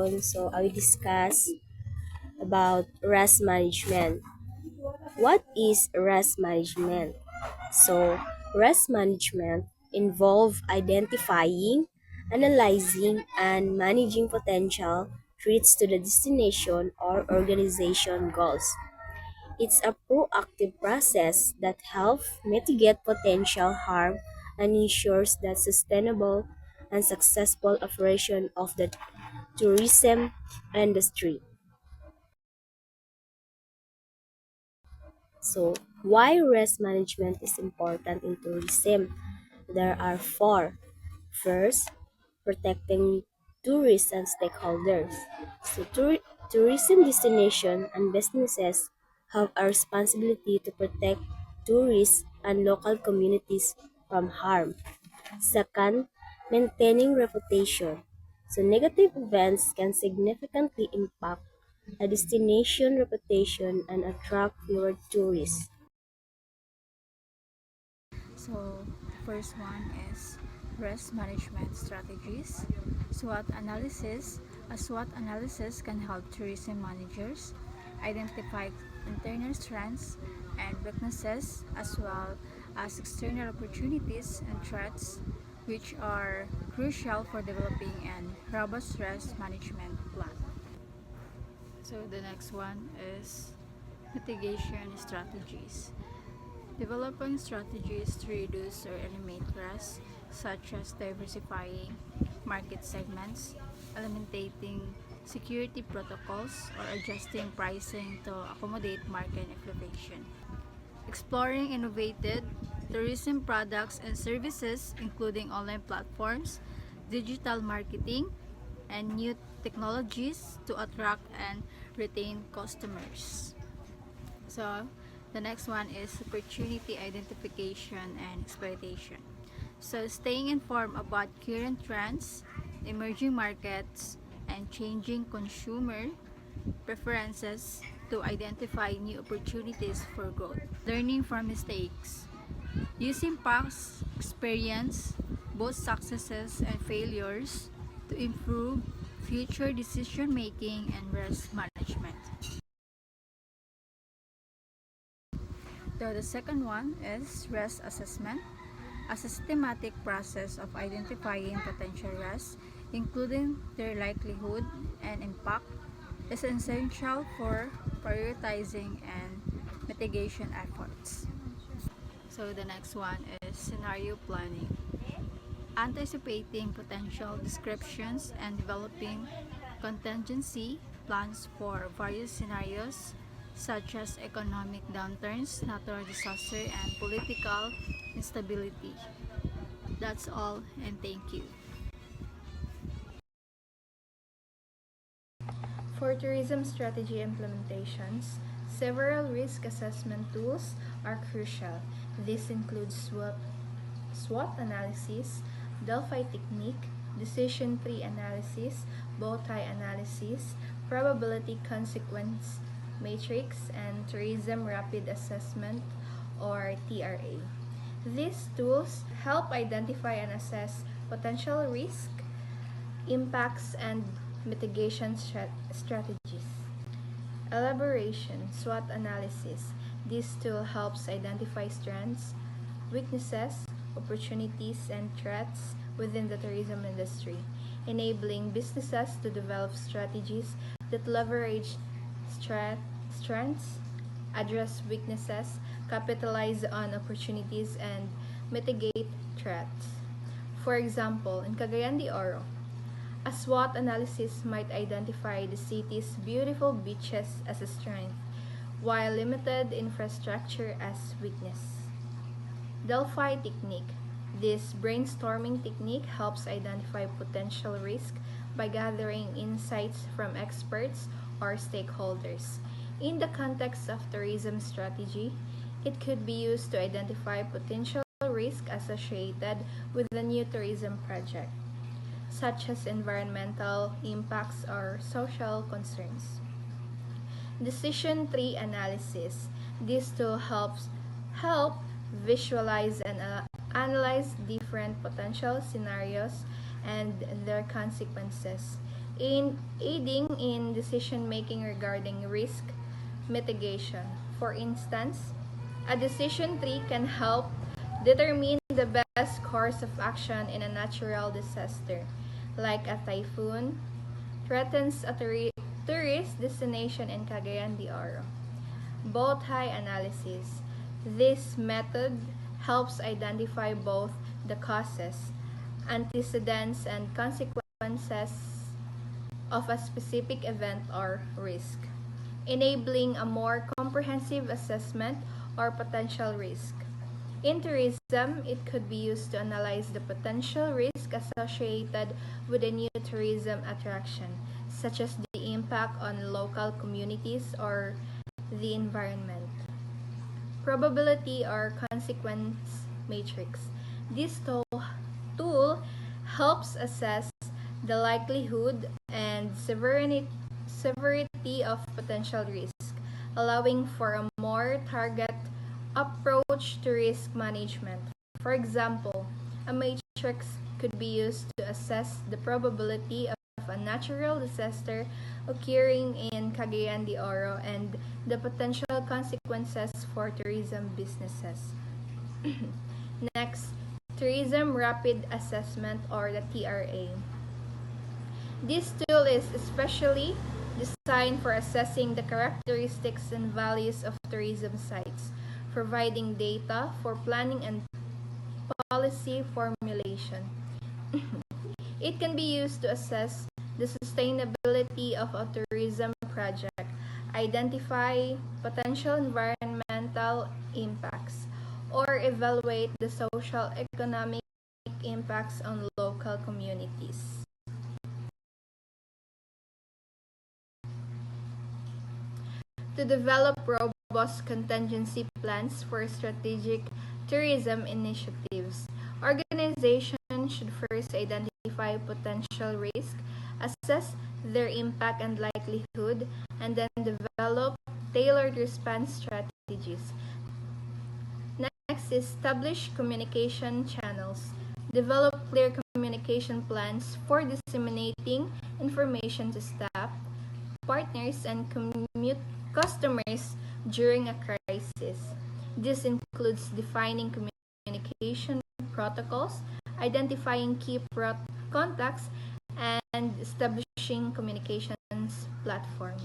session, so I will discuss about risk management. What is risk management? So, risk management involve identifying, analyzing, and managing potential threats to the destination or organization goals. It's a proactive process that helps mitigate potential harm and ensures the sustainable and successful operation of the tourism industry. So, why risk management is important in tourism? There are four. First, protecting tourists and stakeholders. So, tourism destination and businesses have a responsibility to protect tourists and local communities from harm. Second, maintaining reputation. So, negative events can significantly impact a destination reputation and attract fewer tourists. So, first one is risk management strategies. SWOT analysis. A SWOT analysis can help tourism managers identify internal strengths and weaknesses as well as external opportunities and threats, which are crucial for developing an robust risk management plan. So the next one is mitigation strategies. Developing strategies to reduce or eliminate risk, such as diversifying market segments, eliminating security protocols, or adjusting pricing to accommodate market fluctuation. Exploring innovative tourism products and services, including online platforms, digital marketing, and new technologies to attract and retain customers. So, the next one is opportunity identification and exploitation. So, staying informed about current trends, emerging markets, and changing consumer preferences to identify new opportunities for growth. Learning from mistakes. Using past experience, both successes and failures, to improve future decision making and risk management. The second one is risk assessment, a systematic process of identifying potential risks, including their likelihood and impact, is essential for prioritizing and mitigation efforts. So the next one is scenario planning, anticipating potential descriptions and developing contingency plans for various scenarios such as economic downturns, natural disaster, and political instability. That's all, and thank you. For tourism strategy implementations, several risk assessment tools are crucial. This includes SWOT analysis, Delphi technique, decision tree analysis, bow tie analysis, probability consequence matrix, and tourism rapid assessment or TRA. These tools help identify and assess potential risk, impacts, and mitigation strategies. Elaboration, SWOT analysis. This tool helps identify strengths, weaknesses, opportunities, and threats within the tourism industry, enabling businesses to develop strategies that leverage strengths, address weaknesses, capitalize on opportunities, and mitigate threats. For example, in Cagayan de Oro, a SWOT analysis might identify the city's beautiful beaches as a strength, while limited infrastructure as weakness. Delphi technique. This brainstorming technique helps identify potential risk by gathering insights from experts or stakeholders. In the context of tourism strategy, it could be used to identify potential risk associated with a new tourism project, such as environmental impacts or social concerns. Decision tree analysis. This tool help visualize and analyze different potential scenarios and their consequences. in aiding in decision making regarding risk mitigation. For instance, a decision tree can help determine the best course of action in a natural disaster, like a typhoon, threatens a tourist destination in Cagayan de Oro. Both high analysis. This method helps identify both the causes, antecedents, and consequences of a specific event or risk, enabling a more comprehensive assessment or potential risk. In tourism, it could be used to analyze the potential risk associated with a new tourism attraction, such as the impact on local communities or the environment. Probability or consequence matrix. This tool helps assess the likelihood and severity of potential risk, allowing for a more target approach to risk management. For example, a matrix could be used to assess the probability of a natural disaster occurring in Cagayan de Oro and the potential consequences for tourism businesses. Next, Tourism Rapid Assessment or the TRA. This tool is especially designed for assessing the characteristics and values of tourism sites, providing data for planning and policy formulation. It can be used to assess the sustainability of a tourism project, identify potential environmental impacts, or evaluate the social economic impacts on local communities. To develop robust contingency plans for strategic tourism initiatives, organizations should first identify potential risk, assess their impact and likelihood, and then develop tailored response strategies. Next is establish communication channels. Develop clear communication plans for disseminating information to staff, partners, and customers during a crisis. This includes defining communication protocols, identifying key contacts, and establishing communications platform.